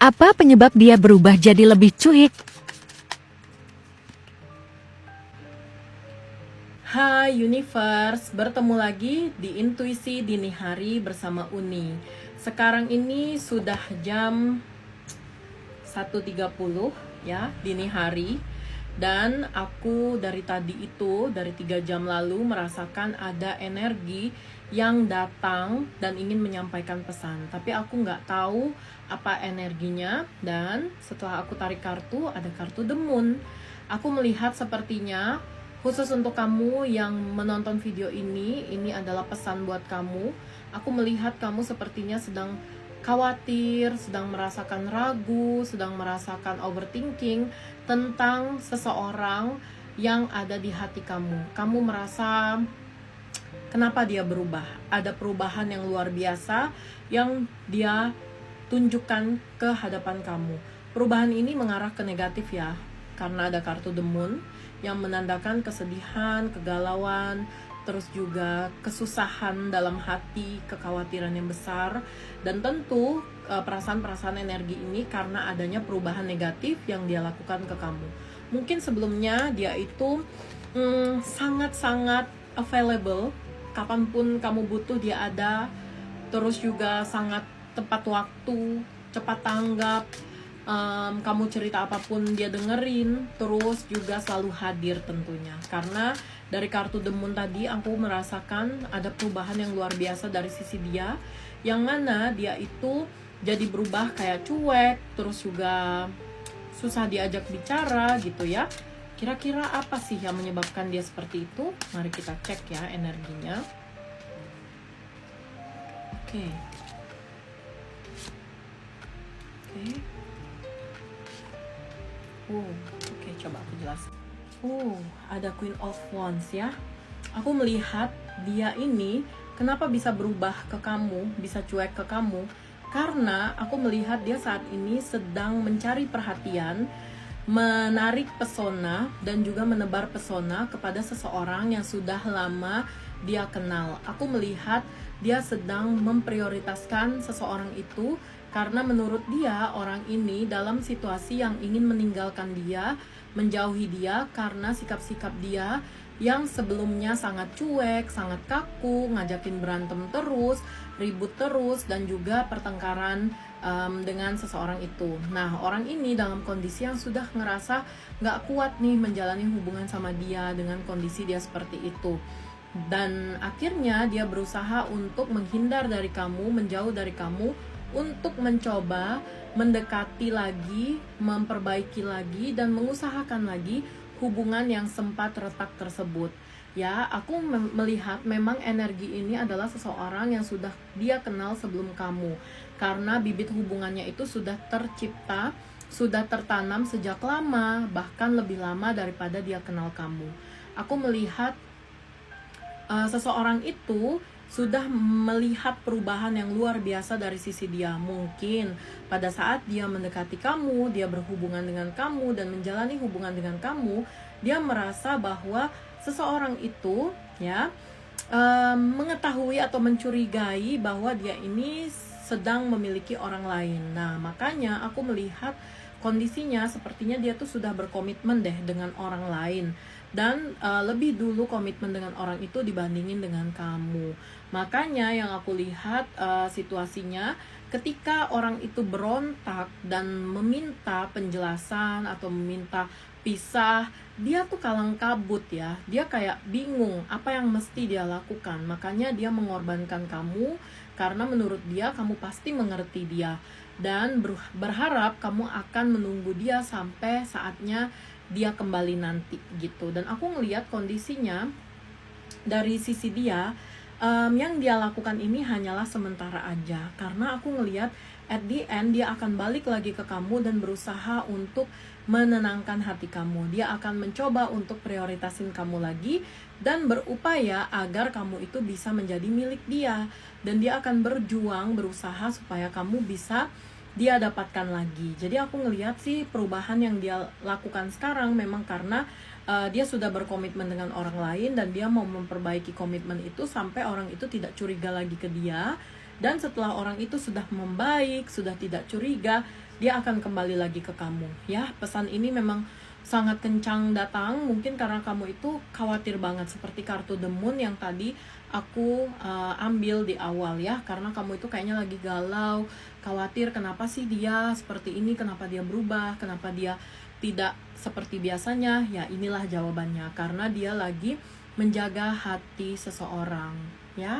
Apa penyebab dia berubah jadi lebih cuek? Hai Universe, bertemu lagi di Intuisi Dini Hari bersama Uni. Sekarang ini sudah jam 1.30 ya, dini hari. Dan aku dari tadi itu, dari 3 jam lalu merasakan ada energi yang datang dan ingin menyampaikan pesan. Tapi aku nggak tahu apa energinya. Dan setelah aku tarik kartu, ada kartu The Moon. Aku melihat sepertinya khusus untuk kamu yang menonton video ini adalah pesan buat kamu. Aku melihat kamu sepertinya sedang khawatir, sedang merasakan ragu, sedang merasakan overthinking tentang seseorang yang ada di hati kamu. Kamu merasa kenapa dia berubah? Ada perubahan yang luar biasa yang dia tunjukkan ke hadapan kamu. Perubahan ini mengarah ke negatif ya, karena ada kartu The Moon yang menandakan kesedihan, kegalauan, terus juga kesusahan dalam hati, kekhawatiran yang besar. Dan tentu perasaan-perasaan energi ini karena adanya perubahan negatif yang dia lakukan ke kamu. Mungkin sebelumnya dia itu sangat-sangat available, kapanpun kamu butuh dia ada. Terus juga sangat tepat waktu, cepat tanggap. Kamu cerita apapun dia dengerin, terus juga selalu hadir tentunya. Karena dari kartu The Moon tadi aku merasakan ada perubahan yang luar biasa dari sisi dia, yang mana dia itu jadi berubah kayak cuek, terus juga susah diajak bicara gitu ya. Kira-kira apa sih yang menyebabkan dia seperti itu? Mari kita cek ya energinya. Oke. Oke, coba aku jelasin. Ada Queen of Wands ya. Aku melihat dia ini kenapa bisa berubah ke kamu, bisa cuek ke kamu, karena aku melihat dia saat ini sedang mencari perhatian, menarik pesona, dan juga menebar pesona kepada seseorang yang sudah lama dia kenal. Aku melihat dia sedang memprioritaskan seseorang itu karena menurut dia orang ini dalam situasi yang ingin meninggalkan dia, menjauhi dia karena sikap-sikap dia yang sebelumnya sangat cuek, sangat kaku, ngajakin berantem terus, ribut terus, dan juga pertengkaran dengan seseorang itu. Nah, orang ini dalam kondisi yang sudah ngerasa nggak kuat nih menjalani hubungan sama dia dengan kondisi dia seperti itu. Dan akhirnya dia berusaha untuk menghindar dari kamu, menjauh dari kamu, untuk mencoba mendekati lagi, memperbaiki lagi, dan mengusahakan lagi hubungan yang sempat retak tersebut. Ya, aku melihat memang energi ini adalah seseorang yang sudah dia kenal sebelum kamu. Karena bibit hubungannya itu sudah tercipta, sudah tertanam sejak lama, bahkan lebih lama daripada dia kenal kamu. Aku melihat seseorang itu sudah melihat perubahan yang luar biasa dari sisi dia. Mungkin pada saat dia mendekati kamu, dia berhubungan dengan kamu dan menjalani hubungan dengan kamu, dia merasa bahwa seseorang itu ya mengetahui atau mencurigai bahwa dia ini sedang memiliki orang lain. Nah, makanya aku melihat kondisinya sepertinya dia tuh sudah berkomitmen deh dengan orang lain, dan lebih dulu komitmen dengan orang itu dibandingin dengan kamu. Makanya yang aku lihat situasinya ketika orang itu berontak dan meminta penjelasan atau meminta pisah, dia tuh kalang kabut ya. Dia kayak bingung apa yang mesti dia lakukan. Makanya dia mengorbankan kamu karena menurut dia kamu pasti mengerti dia, dan berharap kamu akan menunggu dia sampai saatnya dia kembali nanti gitu. Dan aku ngelihat kondisinya dari sisi dia, yang dia lakukan ini hanyalah sementara aja, karena aku ngelihat at the end dia akan balik lagi ke kamu dan berusaha untuk menenangkan hati kamu. Dia akan mencoba untuk prioritasin kamu lagi dan berupaya agar kamu itu bisa menjadi milik dia, dan dia akan berjuang berusaha supaya kamu bisa dia dapatkan lagi. Jadi aku ngelihat sih perubahan yang dia lakukan sekarang memang karena dia sudah berkomitmen dengan orang lain, dan dia mau memperbaiki komitmen itu sampai orang itu tidak curiga lagi ke dia. Dan setelah orang itu sudah membaik, sudah tidak curiga, dia akan kembali lagi ke kamu. Ya, pesan ini memang sangat kencang datang, mungkin karena kamu itu khawatir banget, seperti kartu The Moon yang tadi aku ambil di awal ya, karena kamu itu kayaknya lagi galau, khawatir kenapa sih dia seperti ini, kenapa dia berubah, kenapa dia tidak seperti biasanya. Ya, inilah jawabannya, karena dia lagi menjaga hati seseorang, ya.